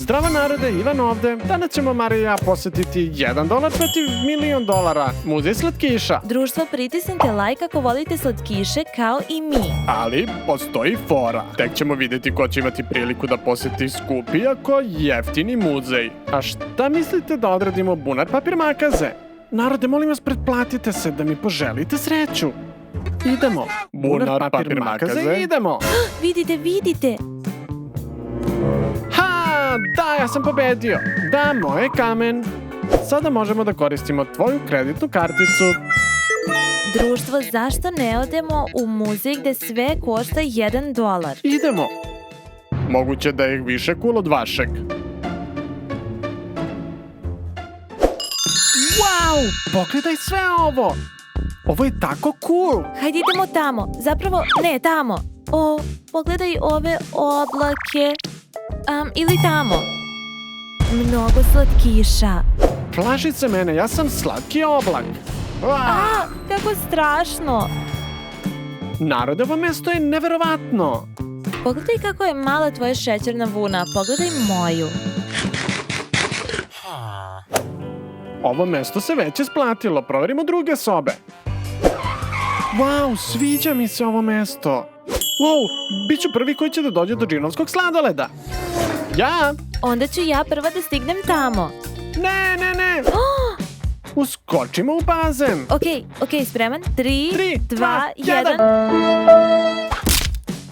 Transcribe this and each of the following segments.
Zdravo narode, Ivan ovde. Danas ćemo Marija i ja posjetiti $1 protiv $1.000.000. Muzej slatkiša. Društvo, pritisnite like ako volite slatkiše kao i mi. Ali postoji fora. Tek ćemo vidjeti ko će imati priliku da posjeti skupi ako jeftini muzej. A šta mislite da odradimo bunar papir makaze? Narode, molim vas, pretplatite se da mi poželite sreću. Idemo. Bunar papir makaze, idemo. Vidite. Da, ja sam pobedio. Da, moj je kamen. Sada možemo da koristimo tvoju kreditnu karticu. Društvo, zašto ne odemo u muzej gde sve košta $1? Idemo. Moguće da je više cool od vašeg. Wow, pogledaj sve ovo. Ovo je tako cool. Hajde idemo tamo. Zapravo, ne tamo. O, pogledaj ove oblake. Ili tamo. Mnogo slatkiša. Plaši se mene, ja sam slatki oblak. Kako strašno. Narode, ovo mesto je neverovatno. Pogledaj kako je mala tvoja šećerna vuna. Pogledaj moju. Ovo mesto se već isplatilo. Proverimo druge sobe. Wow, sviđa mi se ovo mesto. Wow, bit ću prvi koji će da dođe do džinovskog sladoleda. Ja? Onda ću ja prva da stignem tamo. Ne. Uskočimo u bazen. Ok, spreman? 3, 2, 1.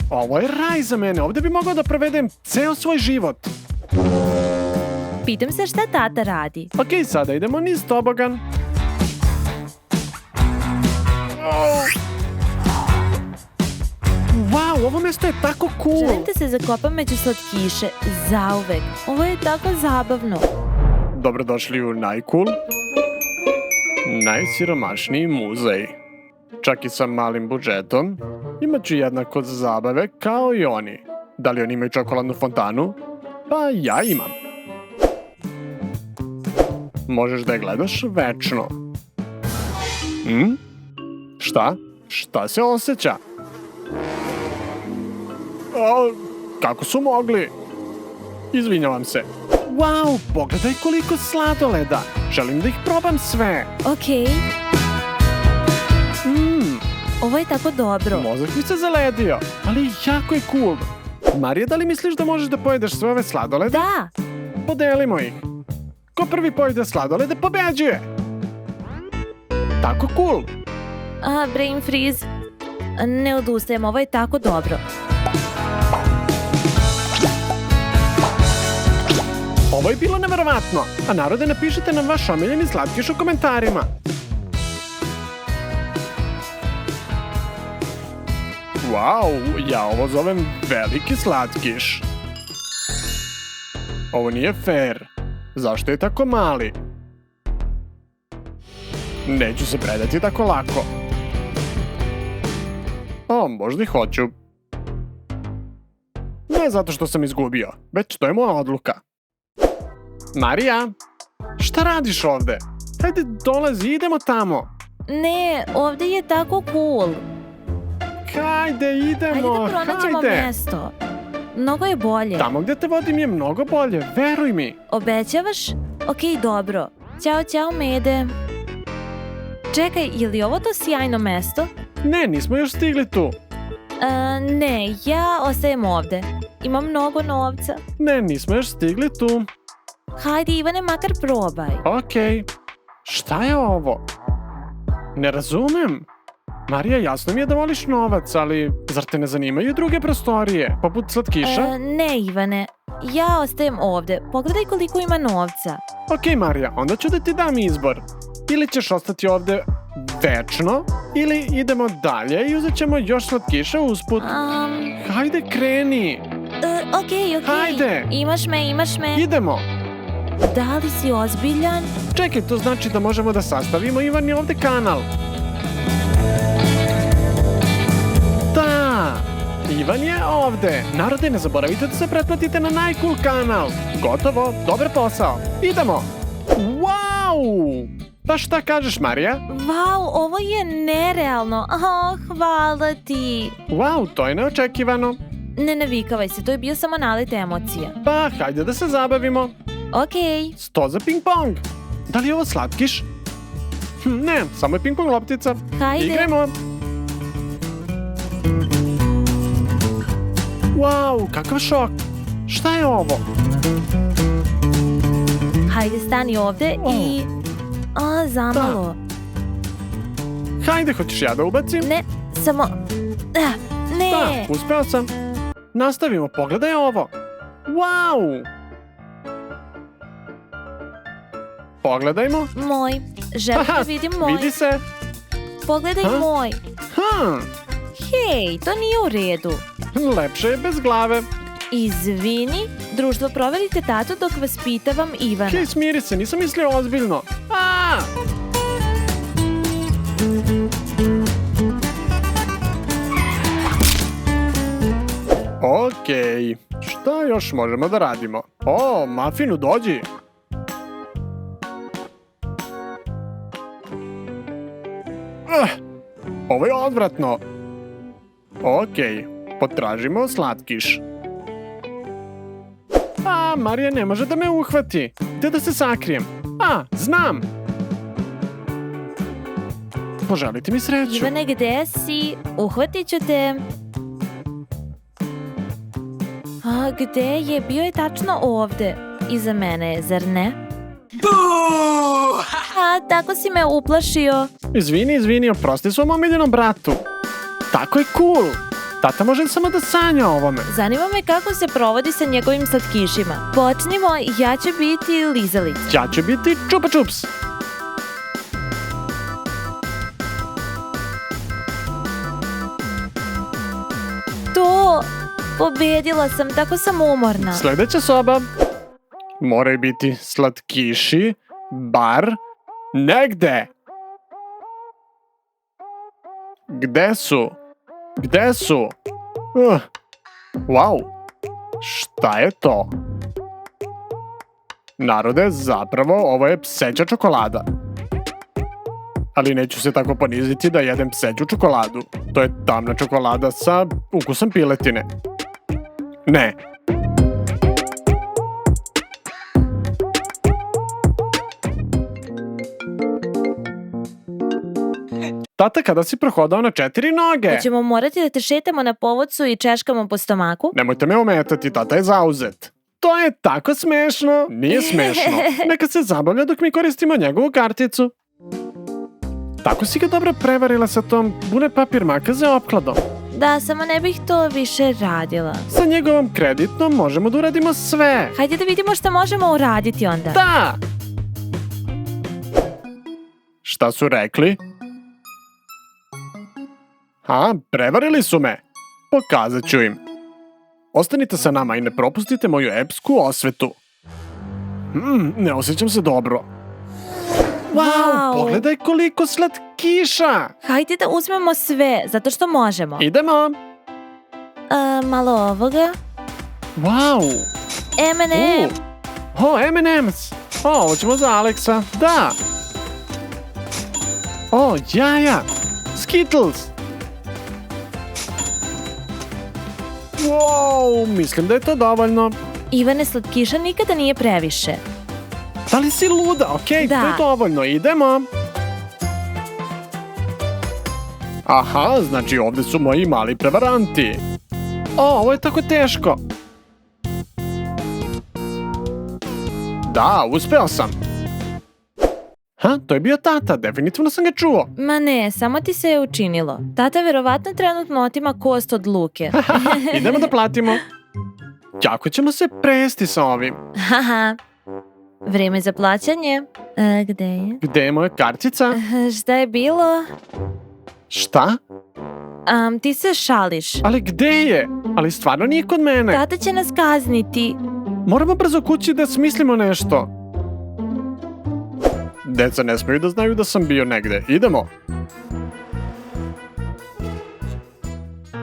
Ovo je raj za mene. Ovdje bi mogao da provedem ceo svoj život. Pitam se šta tata radi. Ok, sada idemo niz tobogan. Wow, ovo mesto je tako cool. Želim da se zakopam među slatkiše. Zauvek. Ovo je tako zabavno. Dobrodošli u najcool, najsiromašniji muzej. Čak i sa malim budžetom imat ću jednako zabave kao i oni. Da li oni imaju čokoladnu fontanu? Pa ja imam. Možeš da je gledaš večno. Šta? Šta se osjeća? Kako su mogli? Izvinjavam se. Wow, pogledaj koliko sladoleda. Želim da ih probam sve. Ok. Ovo je tako dobro. Mozak mi se zaledio, ali jako je cool. Marija, da li misliš da možeš da pojedeš sve ove sladolede? Da. Podelimo ih. Ko prvi pojede sladolede, pobeđuje. Tako cool. Brain freeze. Ne odustajem, ovo je tako dobro. Ovo je bilo neverovatno. A narode, napišite nam vaš omiljeni slatkiš u komentarima. Wow, ja ovo zovem veliki slatkiš. Ovo nije fair. Zašto je tako mali? Neću se predati tako lako. Možda i hoću. Ne zato što sam izgubio, već to je moja odluka. Marija, šta radiš ovde? Hajde, dolazi, idemo tamo. Ne, ovde je tako cool. Hajde, idemo, hajde da pronađemo mesto. Mnogo je bolje. Tamo gde te vodim je mnogo bolje, veruj mi. Obećavaš? Ok, dobro. Ćao, mede. Čekaj, je li ovo to sjajno mesto? Ne, nismo još stigli tu. Ne, ja ostajem ovde. Imam mnogo novca. Ne, nismo još stigli tu. Hajde, Ivane, makar probaj. Ok. Šta je ovo? Ne razumem. Marija, jasno mi je da voliš novac, ali zar te ne zanimaju druge prostorije, poput slatkiša? Ne, Ivane. Ja ostajem ovde. Pogledaj koliko ima novca. Ok, Marija, onda ću da ti dam izbor. Ili ćeš ostati ovde večno, ili idemo dalje i uzet ćemo još slatkiša usput. Hajde, kreni. Ok. Hajde. Imaš me. Idemo. Da li si ozbiljan? Čekaj, to znači da možemo da sastavimo Ivan i ovde kanal. Da, Ivan je ovde. Narode, ne zaboravite da se pretplatite na najcool kanal. Gotovo, dobar posao. Idemo. Wow! Pa šta kažeš, Marija? Wow, ovo je nerealno. Hvala ti. Wow, to je neočekivano. Ne navikavaj se, to je bio samo nalet emocija. Pa, hajde da se zabavimo. Okej. Sto za ping-pong. Da li je ovo slatkiš? Ne, samo je ping-pong loptica. Hajde. Igrajmo. Wow, kakav šok. Šta je ovo? Hajde, stani ovde i... zamalo. Hajde, hoćeš ja da ubacim? Ne, samo... ne. Da, uspeo sam. Nastavimo, pogledaj ovo. Wow! Pogledajmo. Moj. Želim da vidim moj. Vidi se. Pogledaj moj. Hej, to nije u redu. Lepše je bez glave. Izvini, društvo, proverite tatu dok vas pitavam Ivana. Hej, smiri se, nisam mislio ozbiljno. Okej, šta još možemo da radimo? O, Mafinu, dođi. Ovo je odvratno. Okej, potražimo slatkiš. Marija ne može da me uhvati. Gde da se sakrijem? Znam. Poželite mi sreću. Ivane, gde si? Uhvatit ću te. Gde je? Bio je tačno ovde. Iza mene je, zar ne? Tako si me uplašio. Izvini, oprosti svom omiljenom bratu. Tako je cool. Tata može samo da sanja o ovome. Zanima me kako se provodi sa njegovim slatkišima. Počnimo, ja ću biti lizalica. Ja ću biti čupa čups. To, pobedila sam, tako sam umorna. Sledeća soba. Moraju biti slatkiši, bar negde. Gde su? Wow, šta je to? Narode, zapravo ovo je pseća čokolada. Ali neću se tako poniziti da jedem pseću čokoladu. To je tamna čokolada sa ukusom piletine. Ne. Tata, kada si prohodao na 4 noge? Hoćemo morati da te šetamo na povodcu i češkamo po stomaku? Nemojte me ometati, tata je zauzet. To je tako smešno. Nije smešno. Neka se zabavlja dok mi koristimo njegovu karticu. Tako si ga dobro prevarila sa tom bune papir makaze opkladom. Da, samo ne bih to više radila. Sa njegovom kreditnom možemo da uradimo sve. Hajde da vidimo šta možemo uraditi onda. Da! Šta su rekli? Prevarili su me. Pokazat ću im. Ostanite sa nama i ne propustite moju epsku osvetu. Ne osjećam se dobro. Wow, pogledaj koliko slatkiša. Hajde da uzmemo sve, zato što možemo. Idemo. Malo ovoga. Wow. M&M. M&M's. Ovo ćemo za Aleksa. Da. Jaja. Skittles. Wow, mislim da je to dovoljno. Ivane, slatkiša nikada nije previše. Da li si luda? Okej, to je dovoljno. Idemo. Aha, znači ovde su moji mali prevaranti. Ovo je tako teško. Da, uspeo sam. To je bio tata, definitivno sam ga čuo. Ma ne, samo ti se je učinilo. Tata verovatno trenutno otima kost od Luke. Idemo da platimo. Jako ćemo se presti sa ovim. Vreme za plaćanje. Gde je? Gde je moja kartica? Šta je bilo? Šta? Ti se šališ. Ali gde je? Ali stvarno nije kod mene. Tata će nas kazniti. Moramo brzo kući da smislimo nešto. Deca ne smeju da znaju da sam bio negde. Idemo.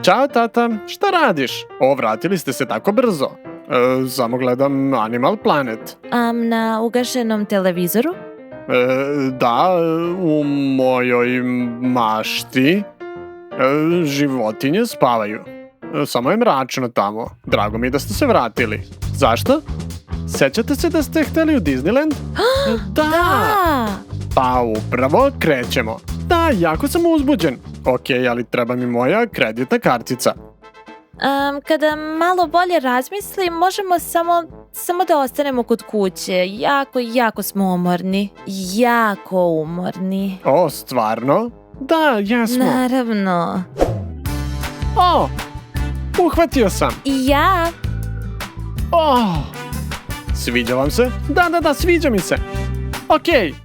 Ćao, tata. Šta radiš? Vratili ste se tako brzo. Samo gledam Animal Planet. Na ugašenom televizoru? Da, u mojoj mašti životinje spavaju. Samo je mračno tamo. Drago mi je da ste se vratili. Zašto? Sećate se da ste hteli u Disneyland? Da! Pa upravo krećemo. Da, jako sam uzbuđen. Ok, ali treba mi moja kreditna kartica. Kada malo bolje razmislim, možemo samo da ostanemo kod kuće. Jako smo umorni. Jako umorni. O, stvarno? Da, jesmo. Naravno. O, uhvatio sam. I ja. O, sviđa vam se? Da, sviđa mi se. Ok,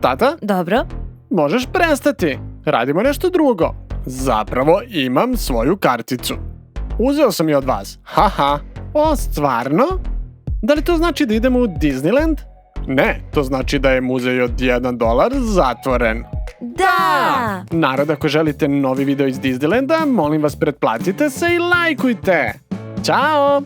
tata, Dobro. možeš prestati. Radimo nešto drugo. Zapravo imam svoju karticu. Uzeo sam je od vas. Haha. O, stvarno? Da li to znači da idemo u Disneyland? Ne, to znači da je muzej od $1 zatvoren. Da! Narod, ako želite novi video iz Disneylanda, molim vas pretplatite se i lajkujte. Ćao!